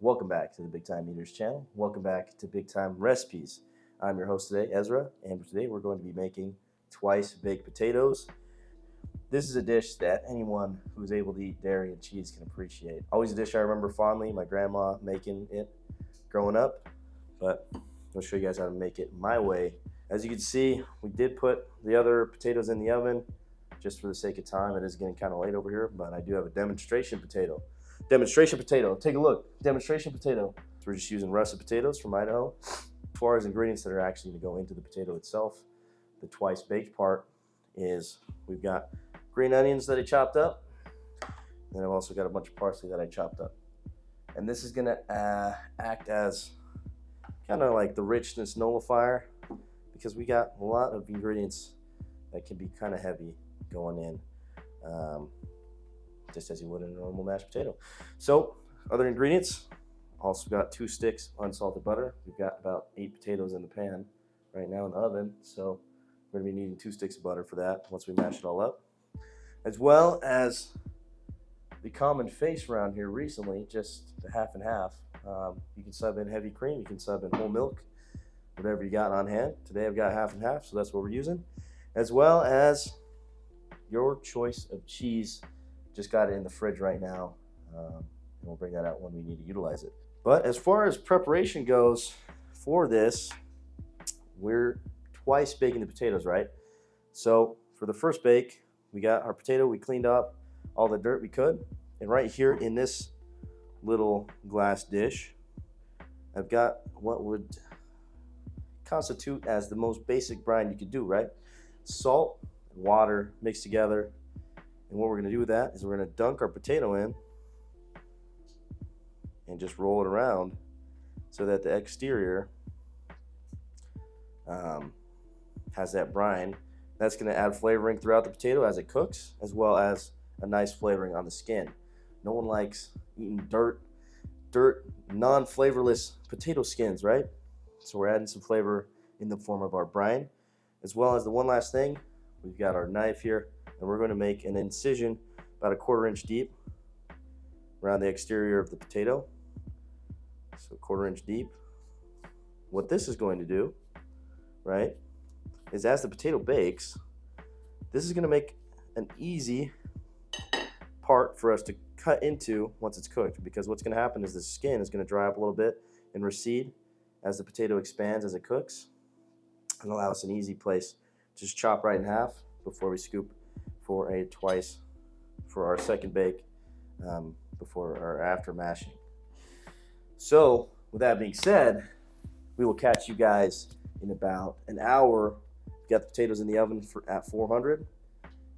Welcome back to the Big Time Eaters channel. Welcome back to Big Time Recipes. I'm your host today, Ezra, and today we're going to be making twice baked potatoes. This is a dish that anyone who's able to eat dairy and cheese can appreciate. Always a dish I remember fondly, my grandma making it growing up, but I'll show you guys how to make it my way. As you can see, we did put the other potatoes in the oven just for the sake of time. It is getting kind of late over here, but I do have a demonstration potato. Take a look. Demonstration potato. So we're just using russet potatoes from Idaho. As far as ingredients that are actually going to go into the potato itself, the twice baked part is we've got green onions that I chopped up, and I've also got a bunch of parsley that I chopped up. And this is going to act as kind of like the richness nullifier because we got a lot of ingredients that can be kind of heavy going in. Just as you would in a normal mashed potato. So, other ingredients, also got 2 sticks unsalted butter. We've got about 8 potatoes in the pan right now in the oven, so we're going to be needing 2 sticks of butter for that once we mash it all up. As well as the common face around here recently, just the half and half. You can sub in heavy cream, you can sub in whole milk, whatever you got on hand. Today I've got half and half, so that's what we're using. As well as your choice of cheese. Just got it in the fridge right now, and we'll bring that out when we need to utilize it. But as far as preparation goes for this, we're twice baking the potatoes, right? So for the first bake, we got our potato, we cleaned up all the dirt we could, and right here in this little glass dish, I've got what would constitute as the most basic brine you could do, right? Salt and water mixed together. And what we're going to do with that is we're going to dunk our potato in and just roll it around so that the exterior has that brine. That's going to add flavoring throughout the potato as it cooks, as well as a nice flavoring on the skin. No one likes eating dirt, non-flavorless potato skins, right? So we're adding some flavor in the form of our brine, as well as the one last thing, we've got our knife here. And we're going to make an incision about a 1/4 inch deep around the exterior of the potato. So 1/4 inch deep. What this is going to do, right, is as the potato bakes, this is going to make an easy part for us to cut into once it's cooked. Because what's going to happen is the skin is going to dry up a little bit and recede as the potato expands as it cooks, and allow us an easy place to just chop right in half before we scoop for a twice for our second bake before or after mashing. So with that being said, we will catch you guys in about an hour. We got the potatoes in the oven at 400,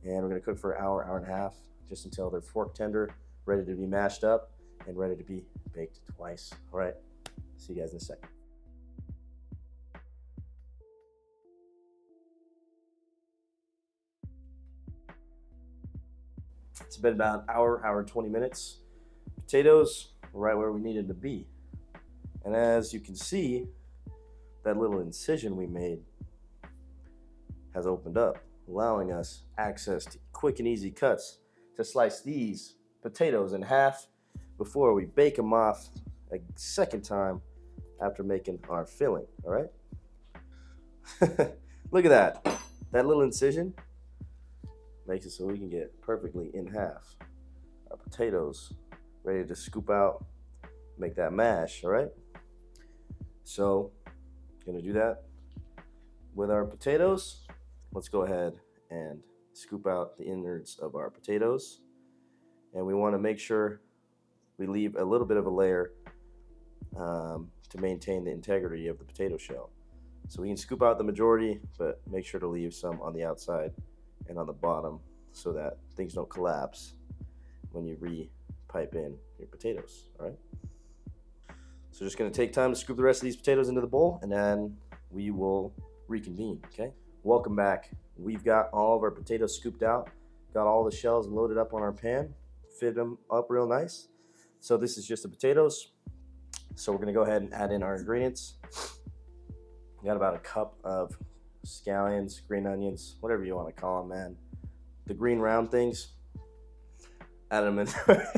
and we're going to cook for an hour, hour and a half, just until they're fork tender, ready to be mashed up, and ready to be baked twice. All right, see you guys in a second. It's been about an hour and 20 minutes. Potatoes are right where we needed to be. And as you can see, that little incision we made has opened up, allowing us access to quick and easy cuts to slice these potatoes in half before we bake them off a second time after making our filling, all right? Look at that. That little incision makes it so we can get perfectly in half our potatoes ready to scoop out, make that mash, all right? So, gonna do that with our potatoes. Let's go ahead and scoop out the innards of our potatoes. And we wanna make sure we leave a little bit of a layer to maintain the integrity of the potato shell. So we can scoop out the majority, but make sure to leave some on the outside and on the bottom so that things don't collapse when you re-pipe in your potatoes, all right? So just gonna take time to scoop the rest of these potatoes into the bowl, and then we will reconvene, okay? Welcome back. We've got all of our potatoes scooped out, got all the shells loaded up on our pan, fit them up real nice. So this is just the potatoes. So we're gonna go ahead and add in our ingredients. We got about a cup of scallions, green onions, whatever you wanna call them, man. The green round things. adding them into,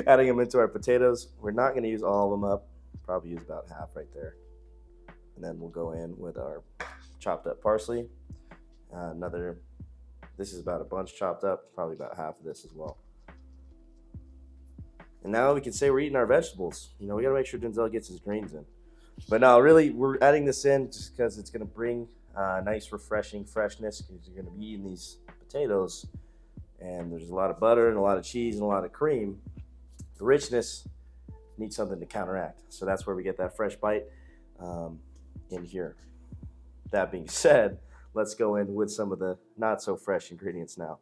adding them into our potatoes. We're not going to use all of them up. Probably use about half right there. And then we'll go in with our chopped up parsley. This is about a bunch chopped up, probably about half of this as well. And now we can say we're eating our vegetables. You know, we got to make sure Denzel gets his greens in. But no, really, we're adding this in just because it's going to bring nice, refreshing freshness because you're going to be eating these potatoes. And there's a lot of butter and a lot of cheese and a lot of cream. The richness needs something to counteract. So that's where we get that fresh bite in here. That being said, let's go in with some of the not so fresh ingredients now.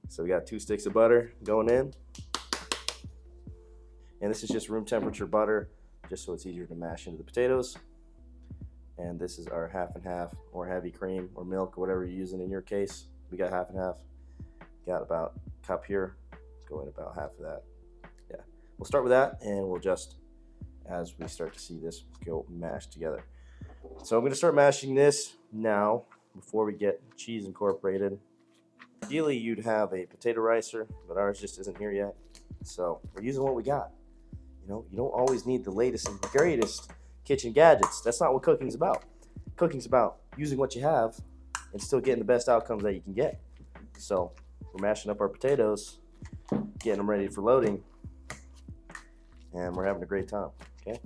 So we got 2 sticks of butter going in. And this is just room temperature butter, just so it's easier to mash into the potatoes. And this is our half and half, or heavy cream, or milk, or whatever you're using in your case. We got half and half. Got about a cup here. Go in about half of that. Yeah, we'll start with that, and we'll adjust as we start to see this go mashed together. So I'm going to start mashing this now before we get cheese incorporated. Ideally, you'd have a potato ricer, but ours just isn't here yet. So we're using what we got. You know, you don't always need the latest and greatest kitchen gadgets. That's not what cooking's about. Cooking's about using what you have and still getting the best outcomes that you can get. So we're mashing up our potatoes, getting them ready for loading, and we're having a great time. Okay.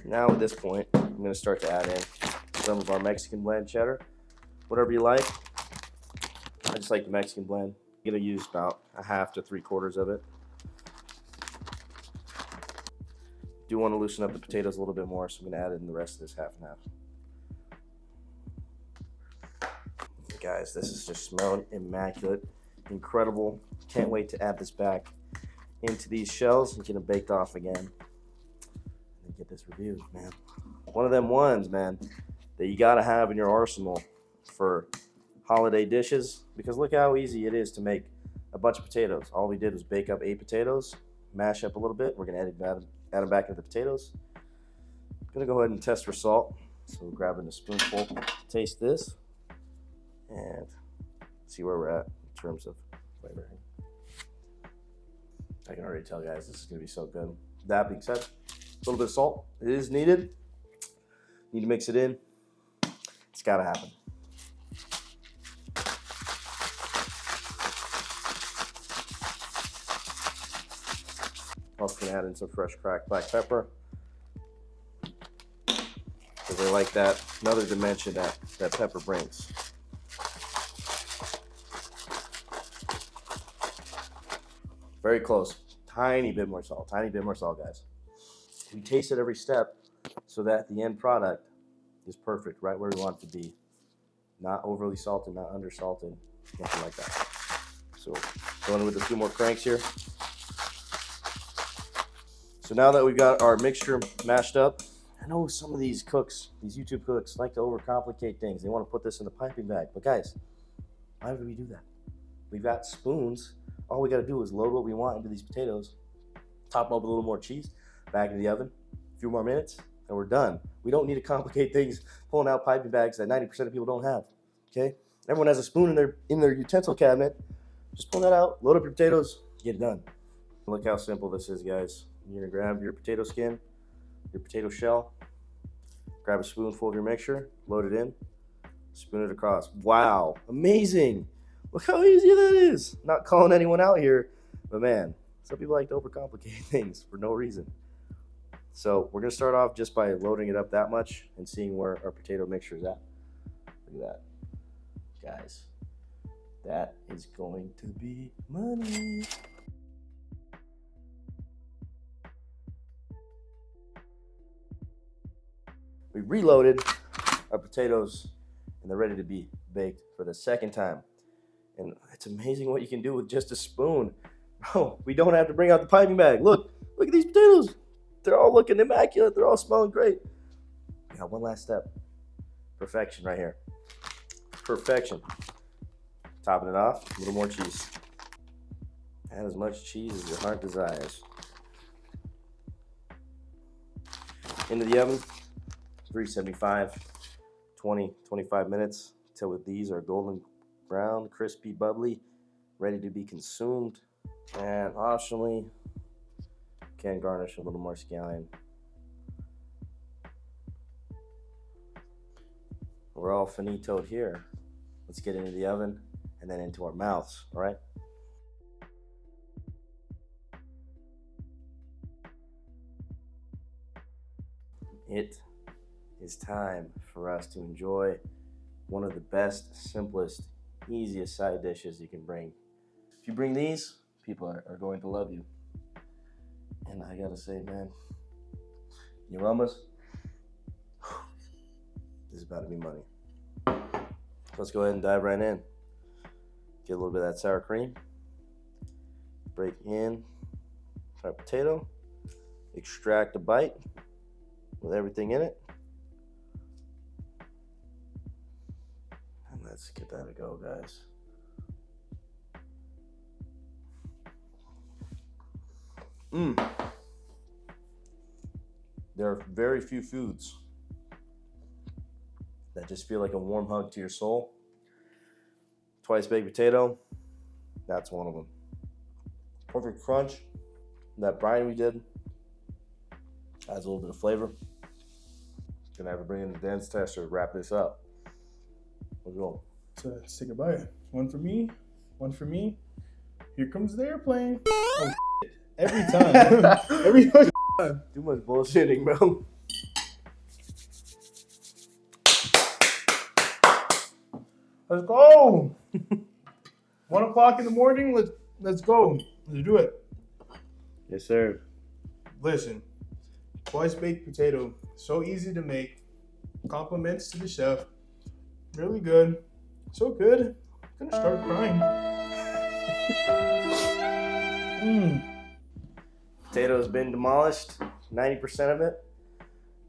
Now at this point, I'm going to start to add in some of our Mexican blend cheddar, whatever you like. I just like the Mexican blend. I'm going to use about a half to 3/4 of it. Do want to loosen up the potatoes a little bit more, so I'm going to add in the rest of this half and half. Guys, this is just smelling immaculate, incredible. Can't wait to add this back into these shells and get them baked off again. And get this reviewed, man. One of them ones, man, that you got to have in your arsenal for holiday dishes, because look how easy it is to make a bunch of potatoes. All we did was bake up 8 potatoes, mash up a little bit. We're going to add them back into the potatoes. I'm going to go ahead and test for salt. So we're grabbing a spoonful, taste this, and see where we're at in terms of flavor. I can already tell, guys, this is going to be so good. That being said, a little bit of salt. It is needed. Need to mix it in. It's got to happen. Also going to add in some fresh cracked black pepper, because I like that another dimension that pepper brings. Very close. Tiny bit more salt, guys. We taste it every step so that the end product is perfect, right where we want it to be. Not overly salted, not undersalted, nothing like that. So going with a few more cranks here. So now that we've got our mixture mashed up, I know some of these cooks, these YouTube cooks, like to overcomplicate things. They want to put this in the piping bag. But guys, why would we do that? We've got spoons. All we got to do is load what we want into these potatoes, top them up with a little more cheese, back in the oven, a few more minutes, and we're done. We don't need to complicate things pulling out piping bags that 90% of people don't have. Okay? Everyone has a spoon in their utensil cabinet. Just pull that out, load up your potatoes, get it done. Look how simple this is, guys. You're gonna grab your potato skin, your potato shell, grab a spoonful of your mixture, load it in, spoon it across. Wow, amazing. Look how easy that is. Not calling anyone out here, but man, some people like to overcomplicate things for no reason. So we're gonna start off just by loading it up that much and seeing where our potato mixture is at. Look at that. Guys, that is going to be money. We reloaded our potatoes and they're ready to be baked for the second time. And it's amazing what you can do with just a spoon. Bro, we don't have to bring out the piping bag. Look at these potatoes. They're all looking immaculate. They're all smelling great. We got one last step. Perfection right here. Perfection. Topping it off, a little more cheese. Add as much cheese as your heart desires. Into the oven, 375, 20-25 minutes until these are golden brown, crispy, bubbly, ready to be consumed. And optionally, can garnish a little more scallion. We're all finitoed here. Let's get into the oven and then into our mouths, all right? It is time for us to enjoy one of the best, simplest, easiest side dishes you can bring. If you bring these, people are going to love you. And I gotta say, man, the aromas, this is about to be money. Let's go ahead and dive right in. Get a little bit of that sour cream. Break in our potato. Extract a bite with everything in it. And let's get that to go, guys. There are very few foods that just feel like a warm hug to your soul. Twice baked potato, that's one of them. Perfect crunch. That brine we did adds a little bit of flavor. Gonna have to bring in the dance tester to wrap this up. Let's go. So let's take a bite. One for me, one for me. Here comes the airplane. Oh, shit. Every time. Every time. Too much bullshitting, bro. Let's go. 1 o'clock in the morning. Let's go. Let's do it. Yes, sir. Listen, twice baked potato, so easy to make. Compliments to the chef. Really good. So good. I'm gonna start crying. Potato has been demolished, 90% of it.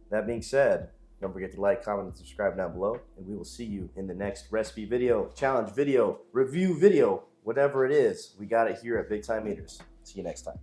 That being said, don't forget to like, comment, and subscribe down below. And we will see you in the next recipe video, challenge video, review video, whatever it is. We got it here at Big Time Eaters. See you next time.